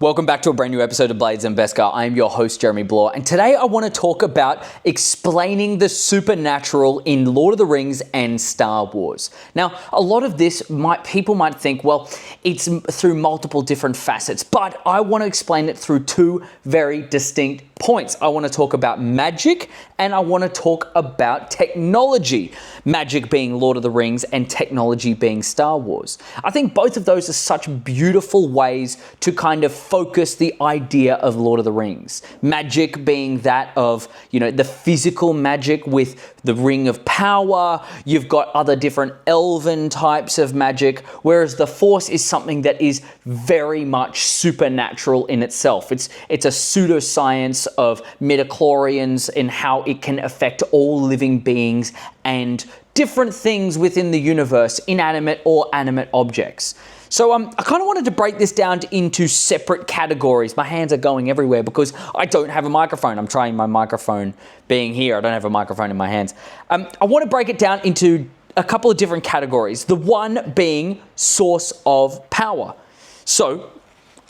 Welcome back to a brand new episode of Blades and Beskar. I am your host, Jeremy Bloor, and today I want to talk about explaining the supernatural in Lord of the Rings and Star Wars. Now, a lot of this people might think, well, it's through multiple different facets, but I want to explain it through two very distinct points. I want to talk about magic and I want to talk about technology. Magic being Lord of the Rings and technology being Star Wars. I think both of those are such beautiful ways to kind of focus the idea of Lord of the Rings. Magic being that of, the physical magic with the Ring of Power. You've got other different elven types of magic, whereas the Force is something that is very much supernatural in itself. It's a pseudoscience of midichlorians and how it can affect all living beings and different things within the universe, inanimate or animate objects. So I kind of wanted to break this down into separate categories. My hands are going everywhere because I don't have a microphone. I'm trying my microphone being here. I don't have a microphone in my hands. I want to break it down into a couple of different categories. The one being source of power. So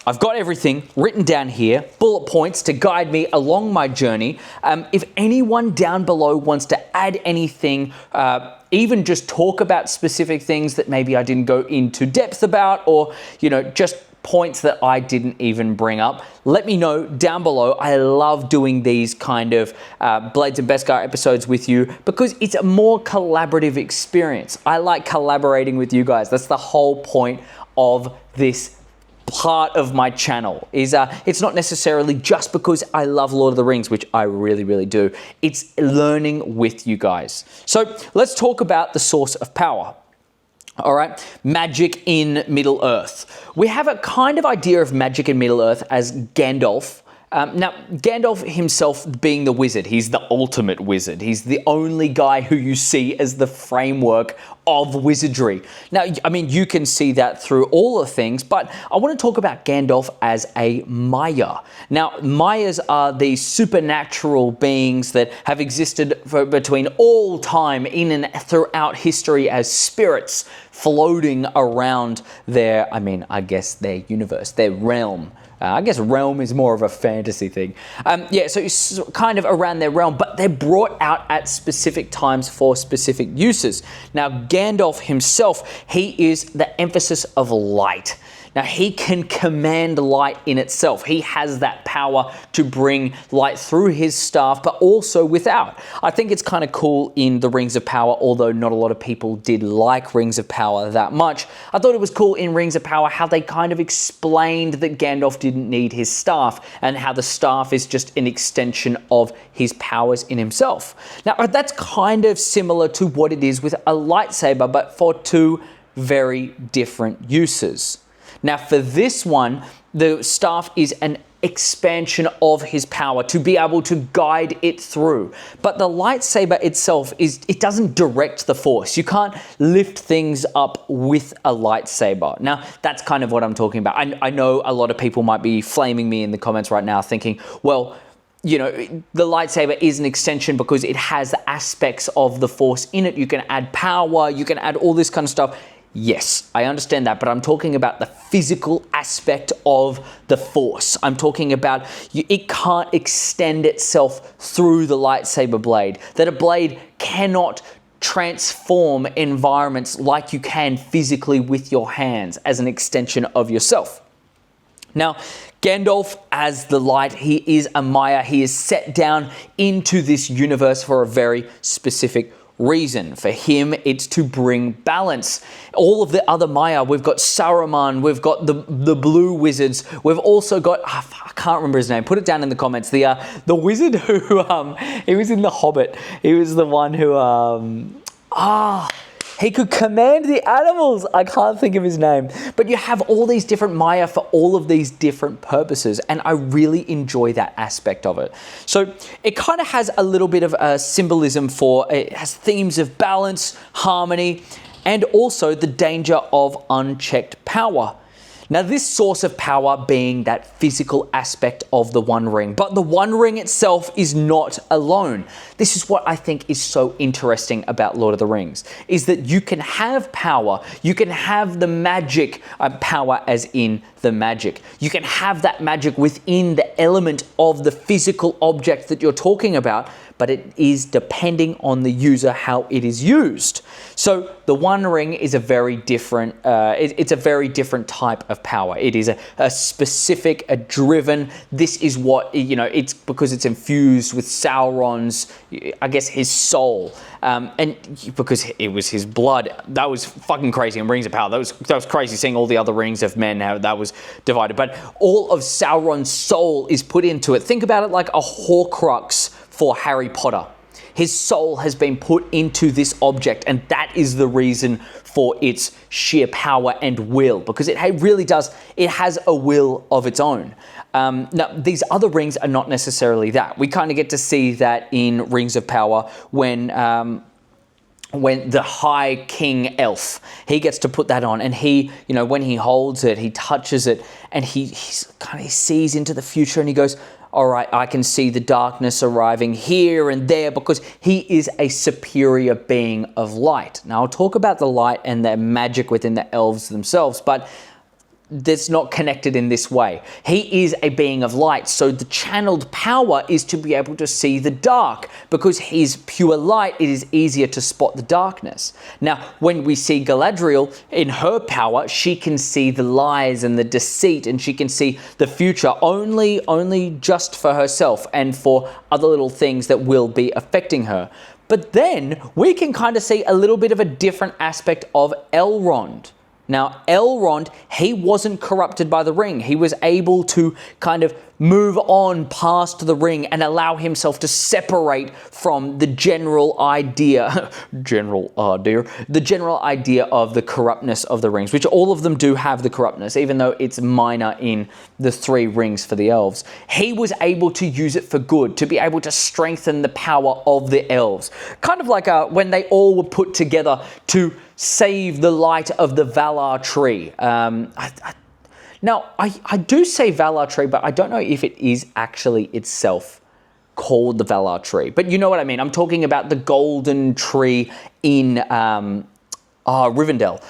I've got everything written down here, bullet points to guide me along my journey. If anyone down below wants to add anything, even just talk about specific things that maybe I didn't go into depth about, or, just points that I didn't even bring up, let me know down below. I love doing these kind of Blades and Beskar episodes with you because it's a more collaborative experience. I like collaborating with you guys. That's the whole point of this part of my channel. It's not necessarily just because I love Lord of the Rings, which I really, really do. It's learning with you guys. So let's talk about the source of power. All right, magic in Middle-earth. We have a kind of idea of magic in Middle-earth as Gandalf. Now, Gandalf himself being the wizard, he's the ultimate wizard. He's the only guy who you see as the framework of wizardry. Now, you can see that through all the things, but I want to talk about Gandalf as a Maya. Now, Mayas are these supernatural beings that have existed between all time in and throughout history as spirits floating around their universe, their realm. I guess realm is more of a fantasy thing. So it's kind of around their realm, but they're brought out at specific times for specific uses. Now, Gandalf himself, he is the emphasis of light. Now, he can command light in itself. He has that power to bring light through his staff, but also without. I think it's kind of cool in the Rings of Power, although not a lot of people did like Rings of Power that much. I thought it was cool in Rings of Power how they kind of explained that Gandalf didn't need his staff and how the staff is just an extension of his powers in himself. Now, that's kind of similar to what it is with a lightsaber, but for two very different uses. Now, for this one, the staff is an expansion of his power to be able to guide it through. But the lightsaber itself it doesn't direct the Force. You can't lift things up with a lightsaber. Now, that's kind of what I'm talking about. I know a lot of people might be flaming me in the comments right now thinking, well, the lightsaber is an extension because it has aspects of the Force in it. You can add power, you can add all this kind of stuff. Yes, I understand that, but I'm talking about the physical aspect of the Force. I'm talking about it can't extend itself through the lightsaber blade, that a blade cannot transform environments like you can physically with your hands as an extension of yourself. Now, Gandalf as the light, he is a Maya. He is set down into this universe for a very specific reason. For him, it's to bring balance. All of the other Maya, we've got Sauron, we've got the blue wizards, we've also got, I can't remember his name, put it down in the comments, the wizard who, he was in The Hobbit, he was the one who, he could command the animals. I can't think of his name. But you have all these different Maya for all of these different purposes, and I really enjoy that aspect of it. So it kind of has a little bit of a symbolism it has themes of balance, harmony, and also the danger of unchecked power. Now, this source of power being that physical aspect of the One Ring, but the One Ring itself is not alone. This is what I think is so interesting about Lord of the Rings, is that you can have power, you can have the magic power as in the magic. You can have that magic within the element of the physical object that you're talking about, but it is depending on the user how it is used. So the One Ring is a very different, it's a very different type of power. It is a specific, a driven, this is what, it's because it's infused with Sauron's, I guess, his soul. And because it was his blood. That was fucking crazy in Rings of Power. That was crazy seeing all the other rings of men, how that was divided. But all of Sauron's soul is put into it. Think about it like a Horcrux for Harry Potter. His soul has been put into this object, and that is the reason for its sheer power and will, because it really does, it has a will of its own. Now, these other rings are not necessarily that. We kind of get to see that in Rings of Power when the High King Elf, he gets to put that on, and he, when he holds it, he touches it, and he sees into the future, and he goes, all right, I can see the darkness arriving here and there, because he is a superior being of light. Now, I'll talk about the light and the magic within the elves themselves, but that's not connected in this way. He is a being of light, so the channeled power is to be able to see the dark. Because he's pure light, it is easier to spot the darkness. Now, when we see Galadriel, in her power, she can see the lies and the deceit, and she can see the future only just for herself and for other little things that will be affecting her. But then, we can kind of see a little bit of a different aspect of Elrond. Now, Elrond, he wasn't corrupted by the ring. He was able to kind of move on past the ring and allow himself to separate from the general idea, the general idea of the corruptness of the rings, which all of them do have the corruptness, even though it's minor in the 3 rings for the elves. He was able to use it for good, to be able to strengthen the power of the elves. Kind of like when they all were put together to save the light of the Valar tree. Now, I do say Valar tree, but I don't know if it is actually itself called the Valar tree. But you know what I mean. I'm talking about the golden tree in Rivendell.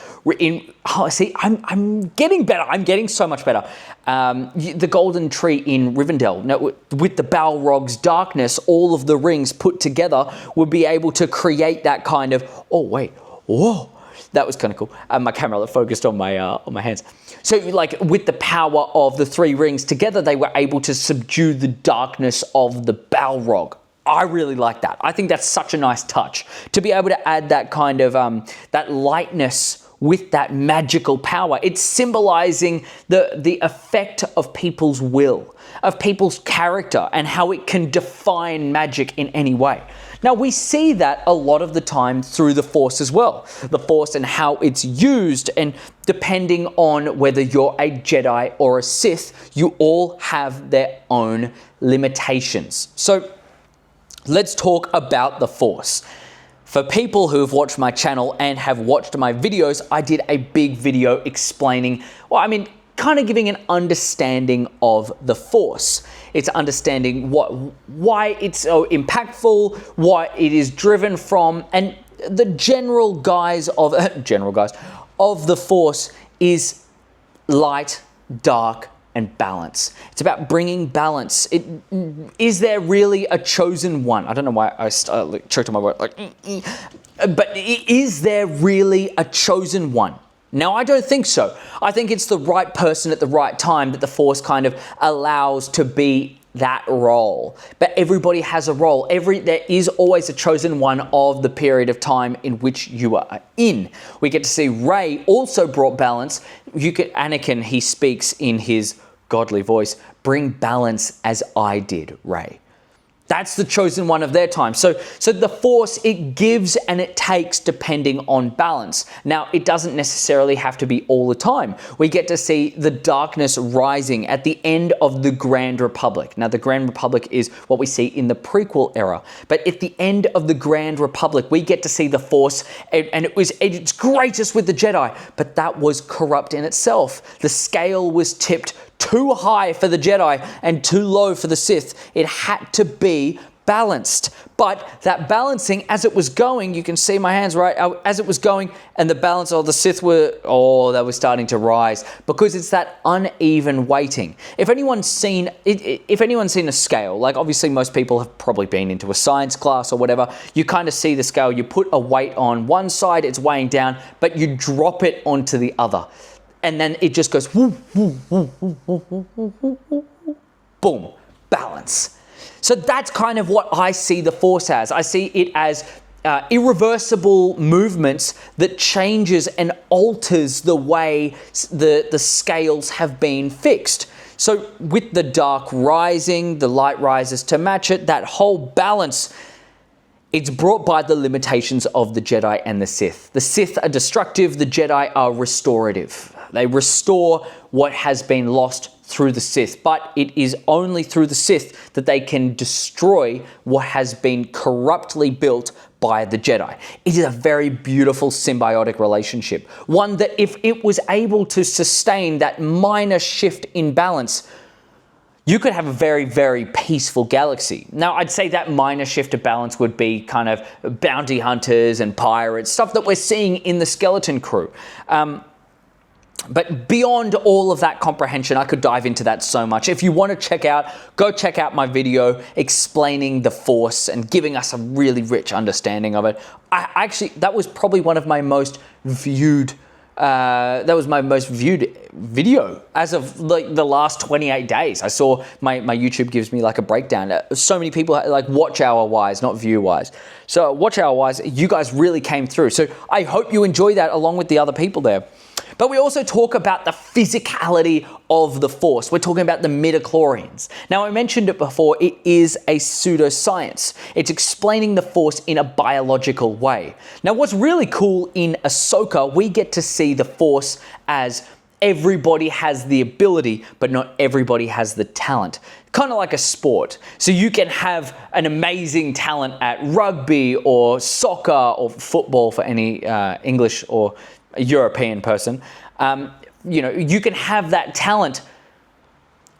See, I'm getting better. I'm getting so much better. The golden tree in Rivendell. Now, with the Balrog's darkness, all of the rings put together would be able to create that kind of, oh, wait, whoa. That was kind of cool. My camera focused on my hands. So, like, with the power of the 3 rings together, they were able to subdue the darkness of the Balrog. I really like that. I think that's such a nice touch to be able to add that kind of that lightness with that magical power. It's symbolizing the effect of people's will, of people's character, and how it can define magic in any way. Now, we see that a lot of the time through the Force as well. The Force and how it's used, and depending on whether you're a Jedi or a Sith, you all have their own limitations. So let's talk about the Force. For people who have watched my channel and have watched my videos, I did a big video explaining, kind of giving an understanding of the Force. It's understanding why it's so impactful, what it is driven from, and the general guise of the Force is light, dark, and balance. It's about bringing balance. Is there really a chosen one? I don't know why I choked on my word. But is there really a chosen one? Now, I don't think so. I think it's the right person at the right time that the Force kind of allows to be that role. But everybody has a role. There is always a chosen one of the period of time in which you are in. We get to see Rey also brought balance. Anakin, he speaks in his godly voice, bring balance as I did, Rey. That's the chosen one of their time. So the Force, it gives and it takes depending on balance. Now, it doesn't necessarily have to be all the time. We get to see the darkness rising at the end of the Grand Republic. Now, the Grand Republic is what we see in the prequel era. But at the end of the Grand Republic, we get to see the Force, and it was at its greatest with the Jedi, but that was corrupt in itself. The scale was tipped too high for the Jedi and too low for the Sith. It had to be balanced. But that balancing, as it was going, you can see my hands, right? As it was going, and the balance of the Sith they were starting to rise, because it's that uneven weighting. If anyone's seen a scale, like obviously most people have probably been into a science class or whatever, you kind of see the scale, you put a weight on one side, it's weighing down, but you drop it onto the other. And then it just goes, woo, woo, woo, woo, woo, woo, woo, woo, woo, boom, balance. So that's kind of what I see the Force as. I see it as irreversible movements that changes and alters the way the scales have been fixed. So with the dark rising, the light rises to match it, that whole balance, it's brought by the limitations of the Jedi and the Sith. The Sith are destructive, the Jedi are restorative. They restore what has been lost through the Sith, but it is only through the Sith that they can destroy what has been corruptly built by the Jedi. It is a very beautiful symbiotic relationship, one that if it was able to sustain that minor shift in balance, you could have a very, very peaceful galaxy. Now, I'd say that minor shift of balance would be kind of bounty hunters and pirates, stuff that we're seeing in the Skeleton Crew. But beyond all of that comprehension, I could dive into that so much. If you want to go check out my video explaining the Force and giving us a really rich understanding of it. That was probably one of my most viewed video as of like the last 28 days. I saw my YouTube gives me like a breakdown. So many people like watch hour wise, not view wise. So watch hour wise, you guys really came through. So I hope you enjoy that along with the other people there. But we also talk about the physicality of the Force. We're talking about the midichlorians. Now, I mentioned it before, it is a pseudoscience. It's explaining the Force in a biological way. Now, what's really cool in Ahsoka, we get to see the Force as everybody has the ability, but not everybody has the talent. Kind of like a sport. So you can have an amazing talent at rugby or soccer or football for any English or European person. You can have that talent.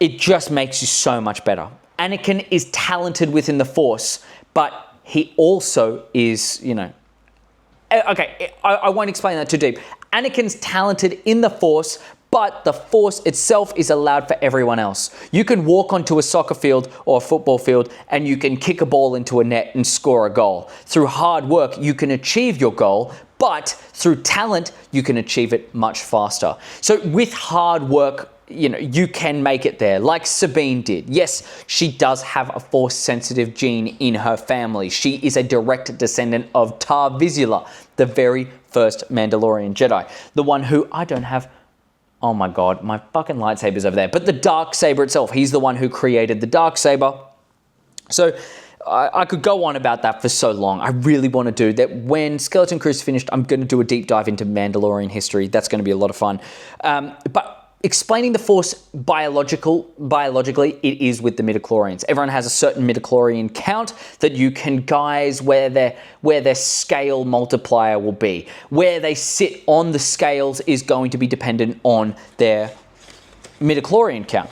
It just makes you so much better. Anakin is talented within the Force, but he also is, okay, I won't explain that too deep. Anakin's talented in the Force, but the Force itself is allowed for everyone else. You can walk onto a soccer field or a football field and you can kick a ball into a net and score a goal. Through hard work, you can achieve your goal, but through talent, you can achieve it much faster. So with hard work, you can make it there, like Sabine did. Yes, she does have a Force-sensitive gene in her family. She is a direct descendant of Tar Vizsla, the very first Mandalorian Jedi. The one who I don't have. Oh my God, my fucking lightsaber's over there. But the Darksaber itself, he's the one who created the Darksaber. So I could go on about that for so long. I really want to do that. When Skeleton Crew's finished, I'm going to do a deep dive into Mandalorian history. That's going to be a lot of fun. But explaining the Force biologically, it is with the midichlorians. Everyone has a certain midichlorian count that you can guise where their scale multiplier will be. Where they sit on the scales is going to be dependent on their midichlorian count.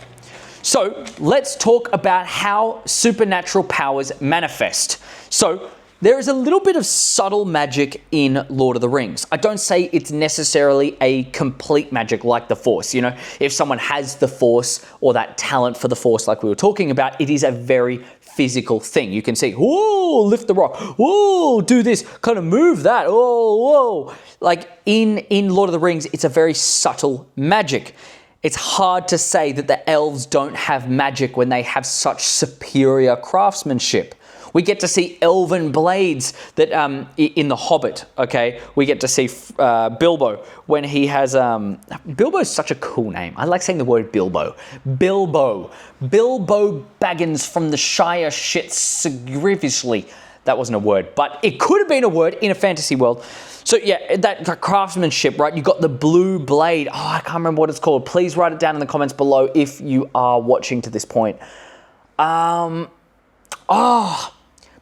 So let's talk about how supernatural powers manifest. So there is a little bit of subtle magic in Lord of the Rings. I don't say it's necessarily a complete magic like the Force. If someone has the Force or that talent for the Force like we were talking about, it is a very physical thing. You can see, whoa, lift the rock, whoa, do this, kind of move that, whoa. Like in Lord of the Rings, it's a very subtle magic. It's hard to say that the elves don't have magic when they have such superior craftsmanship. We get to see elven blades that in The Hobbit, okay? We get to see Bilbo when he has... Bilbo's such a cool name. I like saying the word Bilbo. Bilbo Baggins from the Shire shit significantly. That wasn't a word, but it could have been a word in a fantasy world. So yeah, that craftsmanship, right? You got the blue blade. Oh, I can't remember what it's called. Please write it down in the comments below if you are watching to this point.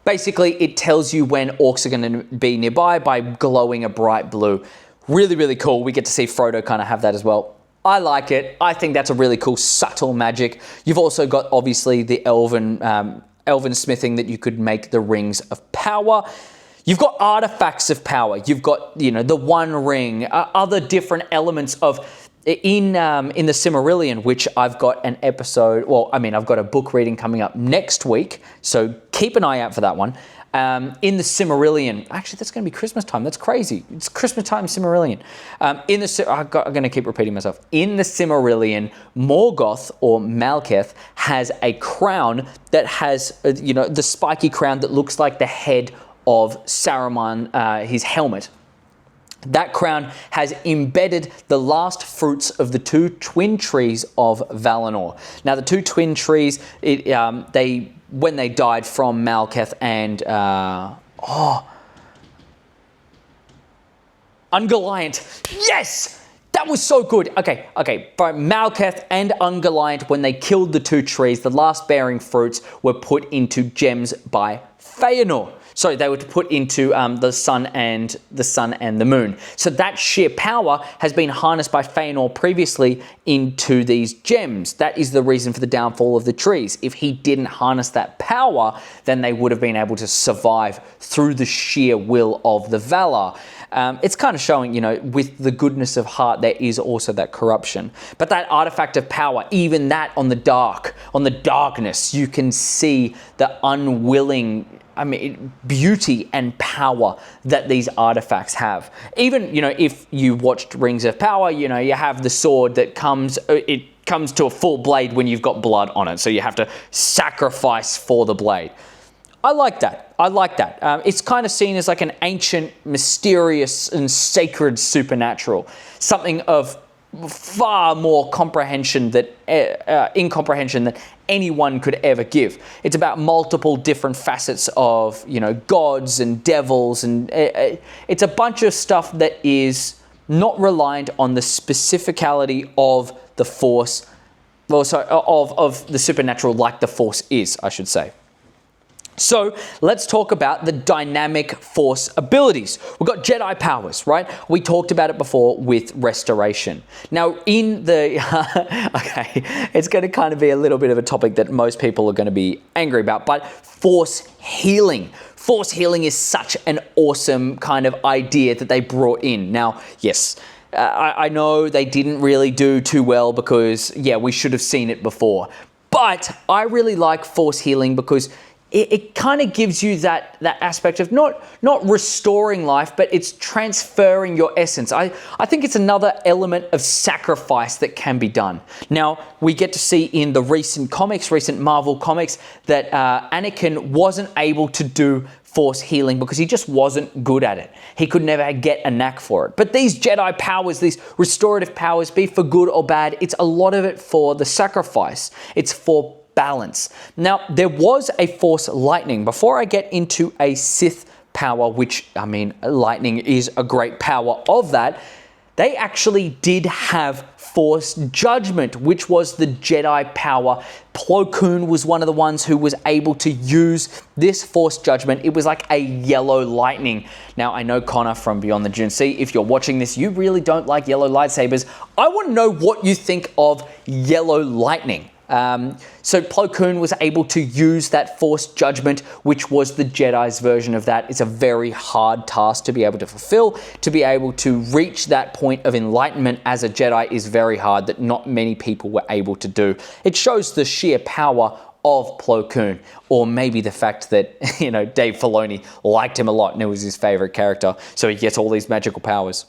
Basically, it tells you when orcs are going to be nearby by glowing a bright blue. Really, really cool. We get to see Frodo kind of have that as well. I like it. I think that's a really cool, subtle magic. You've also got, obviously, the elven elven smithing that you could make the rings of power. You've got artifacts of power. You've got, the One Ring, other different elements of in the Silmarillion, which I've got an episode. Well, I've got a book reading coming up next week, so keep an eye out for that one. In the Silmarillion, actually, that's going to be Christmas time. That's crazy. It's Christmas time, Silmarillion. I'm going to keep repeating myself. In the Silmarillion, Morgoth or Malketh has a crown that has, the spiky crown that looks like the head of Saruman, his helmet. That crown has embedded the last fruits of the two twin trees of Valinor. Now, the two twin trees, when they died from Malketh and Ungoliant. Yes! That was so good. Okay. But Malketh and Ungoliant, when they killed the two trees, the last bearing fruits were put into gems by Feanor. So they were put into the sun and the moon. So that sheer power has been harnessed by Feanor previously into these gems. That is the reason for the downfall of the trees. If he didn't harness that power, then they would have been able to survive through the sheer will of the Valar. It's kind of showing, with the goodness of heart, there is also that corruption. But that artifact of power, even that on the darkness, you can see the unwilling beauty and power that these artifacts have. Even, if you watched Rings of Power, you have the sword that comes to a full blade when you've got blood on it. So you have to sacrifice for the blade. I like that. It's kind of seen as like an ancient, mysterious, and sacred supernatural. Something of far more incomprehension that anyone could ever give. It's about multiple different facets of, gods and devils, and it's a bunch of stuff that is not reliant on the specificality of the Force, of the supernatural, like the Force is, I should say. So let's talk about the dynamic Force abilities. We've got Jedi powers, right? We talked about it before with restoration. Now, in the... okay, it's going to kind of be a little bit of a topic that most people are going to be angry about, but Force healing. Force healing is such an awesome kind of idea that they brought in. Now, yes, I know they didn't really do too well because, we should have seen it before. But I really like Force healing because it kind of gives you that aspect of not restoring life, but it's transferring your essence. I think it's another element of sacrifice that can be done. Now, we get to see in the recent Marvel comics, that Anakin wasn't able to do Force healing because he just wasn't good at it. He could never get a knack for it. But these Jedi powers, these restorative powers, be for good or bad, it's a lot of it for the sacrifice. It's for balance. Now, there was a Force lightning. Before I get into a Sith power, which, lightning is a great power of that, they actually did have Force judgment, which was the Jedi power. Plo Koon was one of the ones who was able to use this Force judgment. It was like a yellow lightning. Now, I know Connor from Beyond the Dune Sea, if you're watching this, you really don't like yellow lightsabers. I want to know what you think of yellow lightning. So Plo Koon was able to use that Force judgment, which was the Jedi's version of that. It's a very hard task to be able to fulfill. To be able to reach that point of enlightenment as a Jedi is very hard, that not many people were able to do. It shows the sheer power of Plo Koon, or maybe the fact that, Dave Filoni liked him a lot and it was his favorite character, so he gets all these magical powers.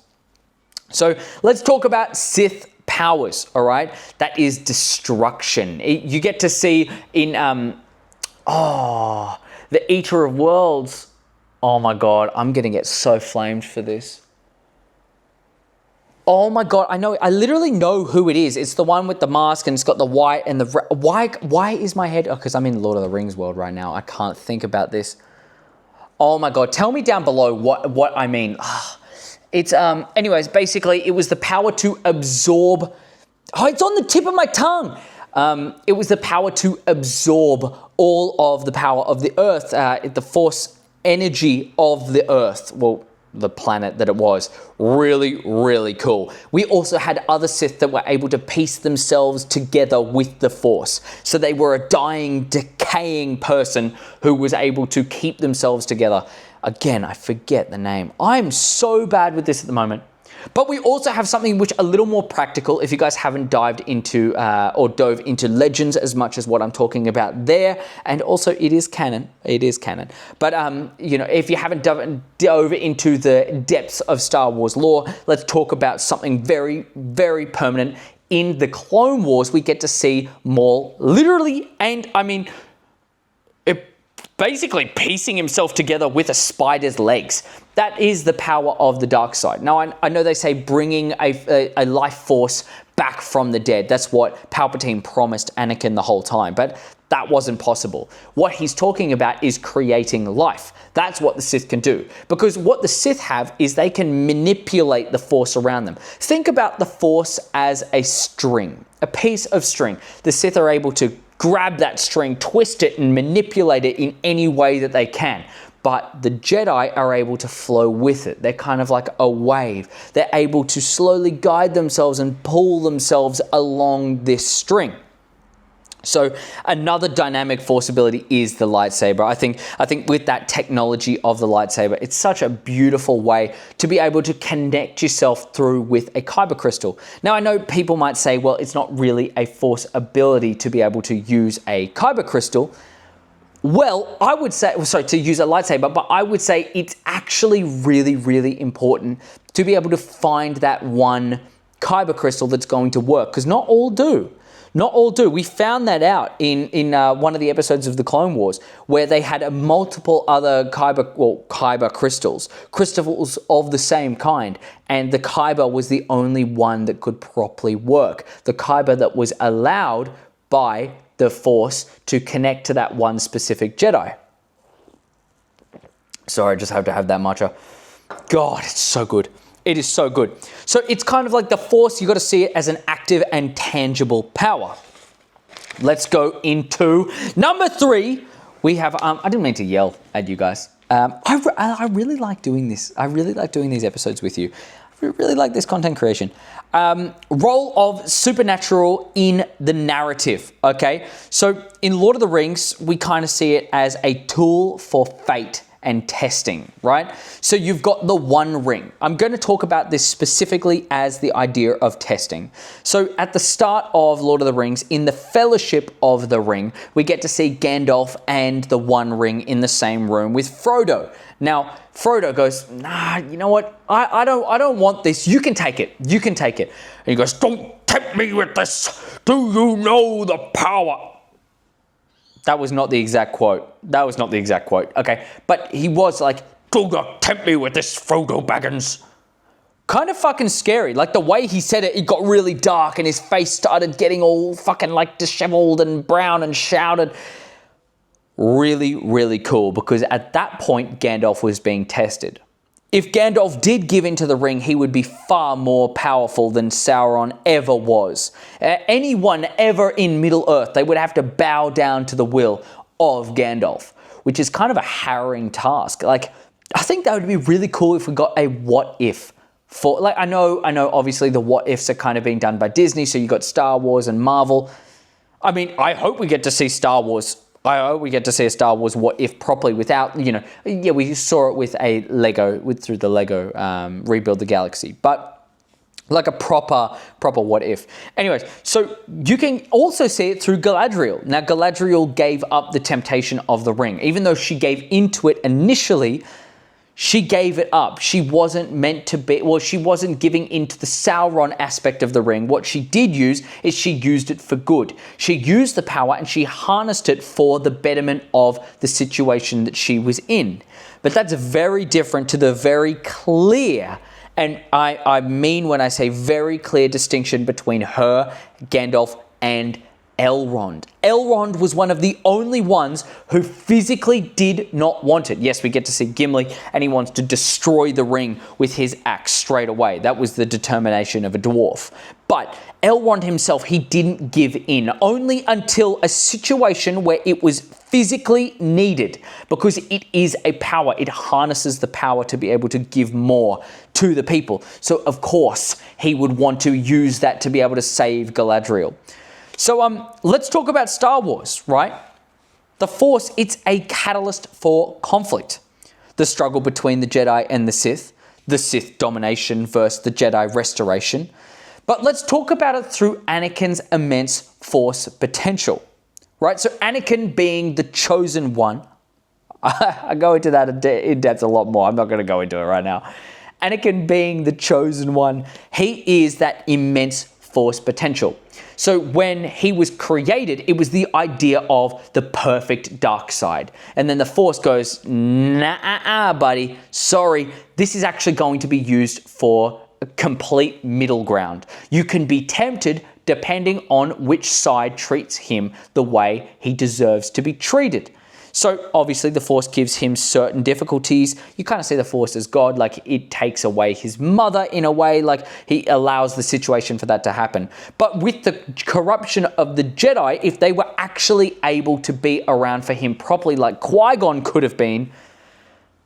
So let's talk about Sith powers, all right? That is destruction. You get to see in the Eater of Worlds. Oh my God, I'm gonna get so flamed for this. Oh my God, I literally know who it is. It's the one with the mask and it's got the white and the... Why is my head... Oh, because I'm in Lord of the Rings world right now. I can't think about this. Oh my God, tell me down below what I mean. It's, anyways, basically, it was the power to absorb... Oh, it's on the tip of my tongue! It was the power to absorb all of the power of the Earth, the Force energy of the Earth. Well, the planet that it was. Really, really cool. We also had other Sith that were able to piece themselves together with the Force. So they were a dying, decaying person who was able to keep themselves together. Again, I forget the name. I'm so bad with this at the moment. But we also have something which a little more practical, if you guys haven't dived into or dove into Legends as much as what I'm talking about there. And also it is canon. It is canon. But, you know, if you haven't dove into the depths of Star Wars lore, let's talk about something very, very permanent. In the Clone Wars, we get to see Maul literally, and I mean, basically piecing himself together with a spider's legs. That is the power of the dark side. Now, I know they say bringing a life force back from the dead. That's what Palpatine promised Anakin the whole time, but that wasn't possible. What he's talking about is creating life. That's what the Sith can do. Because what the Sith have is they can manipulate the Force around them. Think about the Force as a string, a piece of string. The Sith are able to grab that string, twist it, and manipulate it in any way that they can. But the Jedi are able to flow with it. They're kind of like a wave. They're able to slowly guide themselves and pull themselves along this string. So another dynamic Force ability is the lightsaber. I think with that technology of the lightsaber, it's such a beautiful way to be able to connect yourself through with a kyber crystal. Now, I know people might say, well, it's not really a Force ability to be able to use a kyber crystal. Well, I would say, to use a lightsaber, but I would say it's actually really, really important to be able to find that one kyber crystal that's going to work, because not all do. Not all do. We found that out in one of the episodes of the Clone Wars, where they had multiple other kyber crystals of the same kind, and the kyber was the only one that could properly work. The kyber that was allowed by the Force to connect to that one specific Jedi. Sorry, I just have to have that matcha. God, it's so good. It is so good. So it's kind of like the Force, you got to see it as an active and tangible power. Let's go into number 3. We have, I didn't mean to yell at you guys. I really like doing this. I really like doing these episodes with you. I really like this content creation. Role of supernatural in the narrative, okay? So in Lord of the Rings, we kind of see it as a tool for fate and testing, right? So you've got the One Ring. I'm going to talk about this specifically as the idea of testing. So at the start of Lord of the Rings, in the Fellowship of the Ring, we get to see Gandalf and the One Ring in the same room with Frodo. Now, Frodo goes, nah, you know what? I don't want this. You can take it. You can take it. And he goes, don't tempt me with this. Do you know the power? That was not the exact quote. That was not the exact quote. Okay. But he was like, do not tempt me with this, Frodo Baggins. Kind of fucking scary. Like the way he said it, it got really dark and his face started getting all fucking like disheveled and brown and shouted. Really, really cool, because at that point, Gandalf was being tested. If Gandalf did give into the ring, he would be far more powerful than Sauron ever was. Anyone ever in Middle-earth, they would have to bow down to the will of Gandalf, which is kind of a harrowing task. Like, I think that would be really cool if we got a what if. For like, I know obviously the what ifs are kind of being done by Disney, so you got Star Wars and Marvel. I mean, I hope we get to see Star Wars. I hope we get to see a Star Wars what if properly without, you know, yeah, we saw it with a Lego, through the Lego Rebuild the Galaxy, but like a proper what if. Anyways, so you can also see it through Galadriel. Now, Galadriel gave up the temptation of the ring. Even though she gave into it initially, she gave it up. She wasn't meant to be, well, she wasn't giving into the Sauron aspect of the ring. What she did use is she used it for good. She used the power and she harnessed it for the betterment of the situation that she was in. But that's very different to the very clear, and I mean when I say very clear distinction between her, Gandalf, and Elrond. Elrond was one of the only ones who physically did not want it. Yes, we get to see Gimli, and he wants to destroy the ring with his axe straight away. That was the determination of a dwarf. But Elrond himself, he didn't give in, only until a situation where it was physically needed, because it is a power. It harnesses the power to be able to give more to the people. So, of course, he would want to use that to be able to save Galadriel. So let's talk about Star Wars, right? The Force, it's a catalyst for conflict. The struggle between the Jedi and the Sith domination versus the Jedi restoration. But let's talk about it through Anakin's immense Force potential, right? So Anakin being the chosen one, I go into that in depth a lot more. I'm not going to go into it right now. Anakin being the chosen one, he is that immense Force potential. So when he was created, it was the idea of the perfect dark side. And then the Force goes, nah, buddy, sorry, this is actually going to be used for a complete middle ground. You can be tempted depending on which side treats him the way he deserves to be treated. So obviously the Force gives him certain difficulties. You kind of see the Force as God, like it takes away his mother in a way, like he allows the situation for that to happen. But with the corruption of the Jedi, if they were actually able to be around for him properly, like Qui-Gon could have been,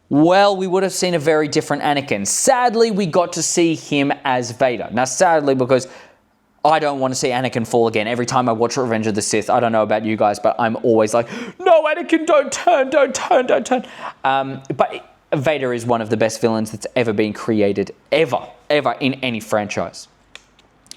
well, we would have seen a very different Anakin. Sadly, we got to see him as Vader. Now, sadly, because I don't want to see Anakin fall again. Every time I watch Revenge of the Sith, I don't know about you guys, but I'm always like, no, Anakin, don't turn, don't turn, don't turn. But Vader is one of the best villains that's ever been created, ever in any franchise.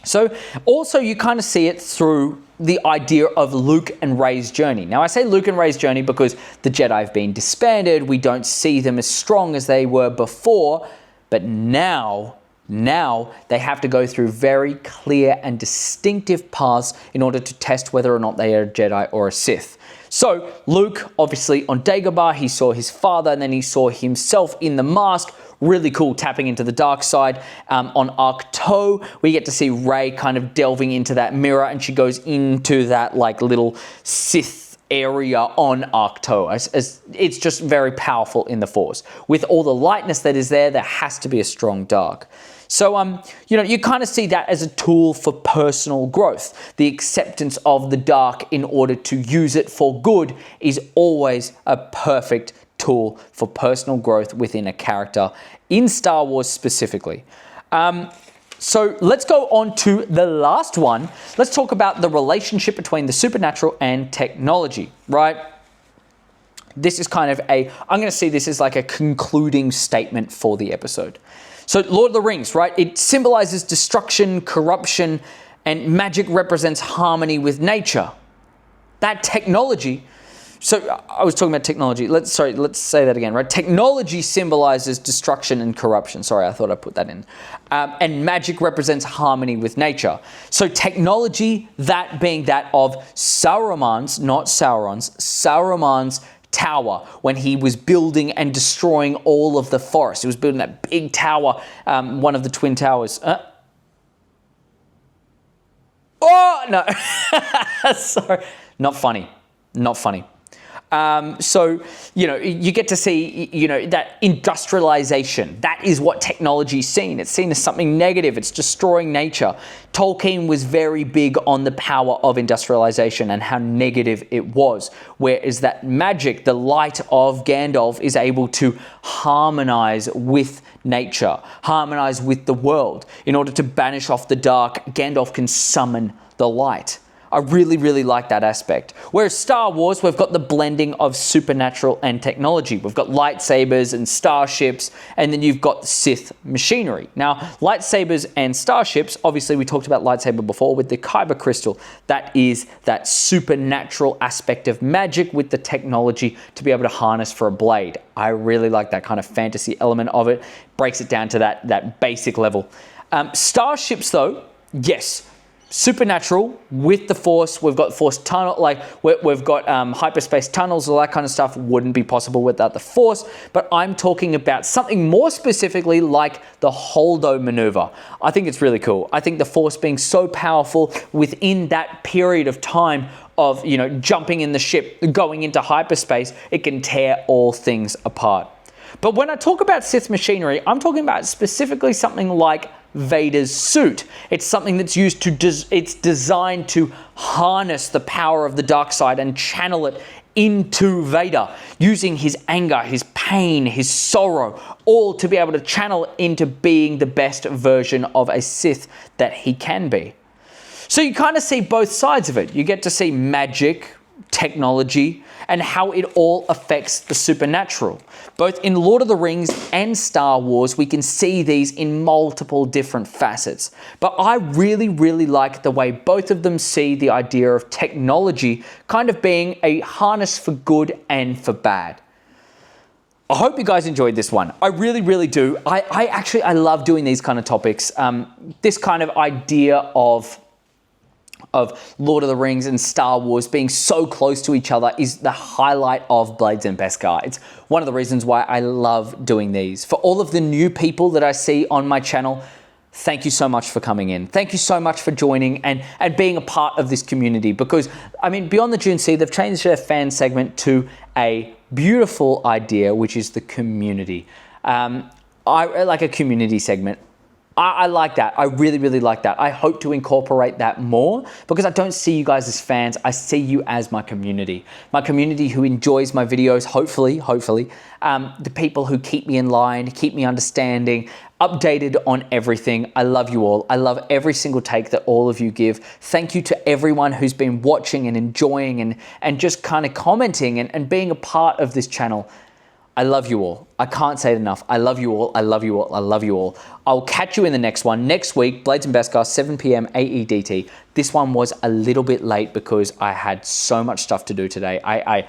So also you kind of see it through the idea of Luke and Rey's journey. Now I say Luke and Rey's journey because the Jedi have been disbanded. We don't see them as strong as they were before, but now they have to go through very clear and distinctive paths in order to test whether or not they are a Jedi or a Sith. So Luke, obviously on Dagobah, he saw his father and then he saw himself in the mask. Really cool, tapping into the dark side. On Arcto, we get to see Rey kind of delving into that mirror and she goes into that like little Sith area on Arcto. It's just very powerful in the Force. With all the lightness that is there has to be a strong dark. So, you kind of see that as a tool for personal growth. The acceptance of the dark in order to use it for good is always a perfect tool for personal growth within a character, in Star Wars specifically. So let's go on to the last one. Let's talk about the relationship between the supernatural and technology, right? This is kind of I'm going to see this as like a concluding statement for the episode. So Lord of the Rings, right? It symbolizes destruction, corruption, and magic represents harmony with nature. That technology, so I was talking about technology. Let's say that again, right? Technology symbolizes destruction and corruption. Sorry, I thought I put that in. And magic represents harmony with nature. So technology, that being that of Saruman's, not Sauron's, Saruman's tower when he was building and destroying all of the forest. He was building that big tower, one of the twin towers. Oh, no. Sorry. Not funny. So, you get to see, that industrialization. That is what technology is seen. It's seen as something negative. It's destroying nature. Tolkien was very big on the power of industrialization and how negative it was. Whereas that magic, the light of Gandalf, is able to harmonize with nature, harmonize with the world. In order to banish off the dark, Gandalf can summon the light. I really, really like that aspect. Whereas Star Wars, we've got the blending of supernatural and technology. We've got lightsabers and starships, and then you've got Sith machinery. Now, lightsabers and starships, obviously we talked about lightsaber before with the Kyber crystal. That is that supernatural aspect of magic with the technology to be able to harness for a blade. I really like that kind of fantasy element of it. Breaks it down to that basic level. Starships though, yes. supernatural with the Force. We've got Force tunnel, like we've got hyperspace tunnels, all that kind of stuff wouldn't be possible without the Force. But I'm talking about something more specifically like the Holdo maneuver. I think it's really cool. I think the Force being so powerful within that period of time of, you know, jumping in the ship, going into hyperspace, it can tear all things apart. But when I talk about Sith machinery, I'm talking about specifically something like Vader's suit. It's something that's used to, it's designed to harness the power of the dark side and channel it into Vader, using his anger, his pain, his sorrow, all to be able to channel it into being the best version of a Sith that he can be. So you kind of see both sides of it. You get to see magic, technology, and how it all affects the supernatural. Both in Lord of the Rings and Star Wars, we can see these in multiple different facets. But I really, really like the way both of them see the idea of technology kind of being a harness for good and for bad. I hope you guys enjoyed this one. I really, really do. I love doing these kind of topics. This kind of idea of Lord of the Rings and Star Wars being so close to each other is the highlight of Blades and Beskar. It's one of the reasons why I love doing these. For all of the new people that I see on my channel, thank you so much for coming in. Thank you so much for joining and being a part of this community, because, I mean, Beyond the Dune Sea, they've changed their fan segment to a beautiful idea, which is the community. I like a community segment. I like that. I really, really like that. I hope to incorporate that more, because I don't see you guys as fans. I see you as my community who enjoys my videos, hopefully, the people who keep me in line, keep me understanding, updated on everything. I love you all. I love every single take that all of you give. Thank you to everyone who's been watching and enjoying and just kind of commenting and being a part of this channel. I love you all. I can't say it enough. I love you all. I love you all. I love you all. I'll catch you in the next one. Next week, Blades and Beskar, 7 p.m. AEDT. This one was a little bit late because I had so much stuff to do today. I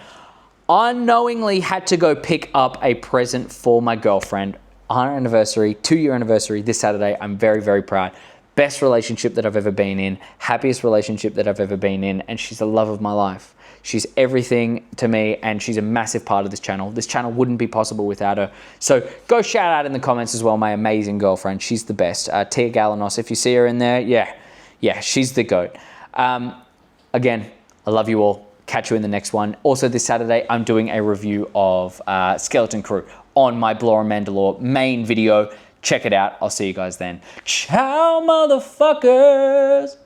unknowingly had to go pick up a present for my girlfriend. Our anniversary, 2-year anniversary this Saturday. I'm very, very proud. Best relationship that I've ever been in. Happiest relationship that I've ever been in. And she's the love of my life. She's everything to me, and she's a massive part of this channel. This channel wouldn't be possible without her. So go shout out in the comments as well, my amazing girlfriend. She's the best. Tia Galanos, if you see her in there, yeah, she's the GOAT. Again, I love you all. Catch you in the next one. Also this Saturday, I'm doing a review of Skeleton Crew on my Blore and Mandalore main video. Check it out. I'll see you guys then. Ciao, motherfuckers.